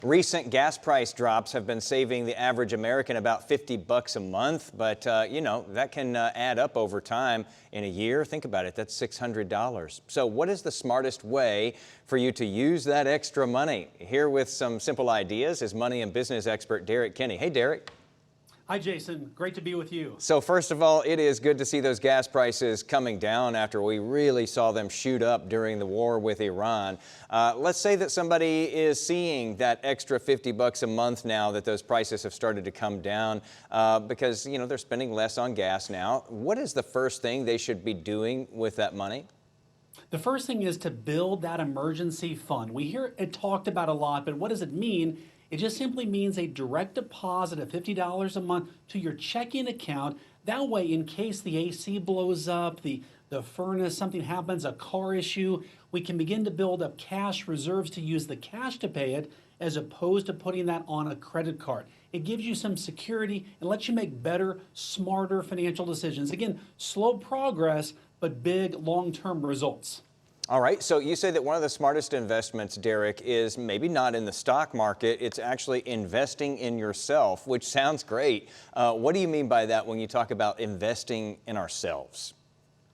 Recent gas price drops have been saving the average American about 50 bucks a month, but that can add up over time. In a year, think about it, that's $600. So what is the smartest way for you to use that extra money? Here with some simple ideas is money and business expert Derek Kinney. Hey, Derek. Hi, Jason. Great to be with you. So first of all, it is good to see those gas prices coming down after we really saw them shoot up during the war with Iran. Let's say that somebody is seeing that extra 50 bucks a month now that those prices have started to come down because, they're spending less on gas now. What is the first thing they should be doing with that money? The first thing is to build that emergency fund. We hear it talked about a lot, but what does it mean? It just simply means a direct deposit of $50 a month to your checking account. That way, in case the AC blows up, the furnace, something happens, a car issue, we can begin to build up cash reserves to use the cash to pay it as opposed to putting that on a credit card. It gives you some security and lets you make better, smarter financial decisions. Again, slow progress, but big long-term results. All right, so you say that one of the smartest investments, Derek, is maybe not in the stock market, it's actually investing in yourself, which sounds great. What do you mean by that when you talk about investing in ourselves?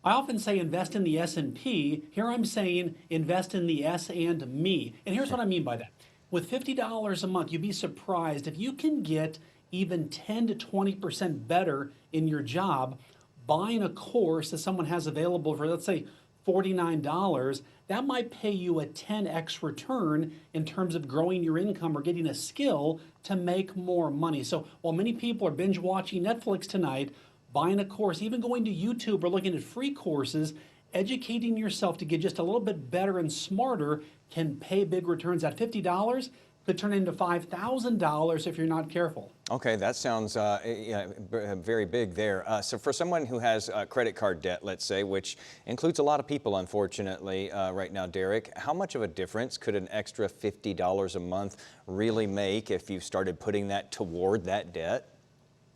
I often say invest in the S&P. Here I'm saying invest in the S and me. And here's what I mean by that. With $50 a month, you'd be surprised if you can get even 10 to 20% better in your job buying a course that someone has available for, let's say, $49, that might pay you a 10x return in terms of growing your income or getting a skill to make more money. So while many people are binge watching Netflix tonight, buying a course, even going to YouTube or looking at free courses, educating yourself to get just a little bit better and smarter can pay big returns. At $50 could turn into $5,000 if you're not careful. Okay, that sounds very big there. So for someone who has credit card debt, let's say, which includes a lot of people, unfortunately, right now, Derek, how much of a difference could an extra $50 a month really make if you started putting that toward that debt?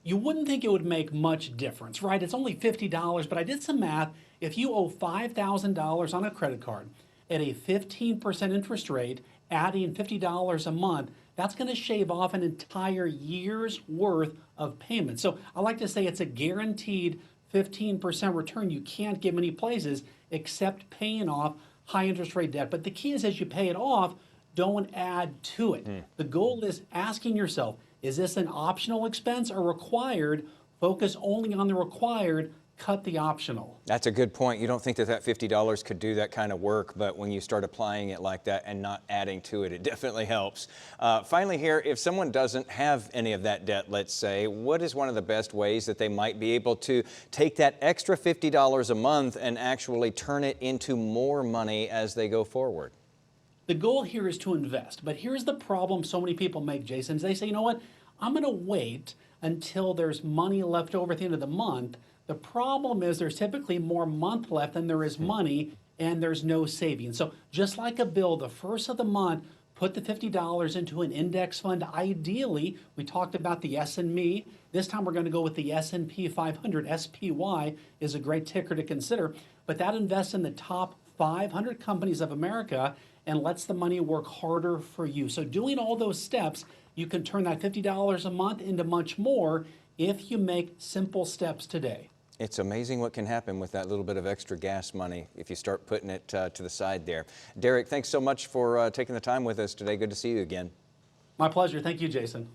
You wouldn't think it would make much difference, right? It's only $50, but I did some math. If you owe $5,000 on a credit card at a 15% interest rate, adding $50 a month, that's going to shave off an entire year's worth of payments. So I like to say it's a guaranteed 15% return. You can't get many places except paying off high interest rate debt. But the key is as you pay it off, don't add to it. The goal is asking yourself, is this an optional expense or required? Focus only on the required, cut the optional. That's a good point. You don't think that that $50 could do that kind of work, but when you start applying it like that and not adding to it, it definitely helps. Finally here, if someone doesn't have any of that debt, let's say, what is one of the best ways that they might be able to take that extra $50 a month and actually turn it into more money as they go forward? The goal here is to invest, but here's the problem so many people make, Jason, is they say, you know what, I'm going to wait until there's money left over at the end of the month. The problem is there's typically more month left than there is money, and there's no savings. So just like a bill, the first of the month, put the $50 into an index fund. Ideally, we talked about the S&Me. This time we're going to go with the S&P 500. SPY is a great ticker to consider, but that invests in the top 500 companies of America and lets the money work harder for you. So doing all those steps, you can turn that $50 a month into much more if you make simple steps today. It's amazing what can happen with that little bit of extra gas money if you start putting it to the side there. Derek, thanks so much for taking the time with us today. Good to see you again. My pleasure. Thank you, Jason.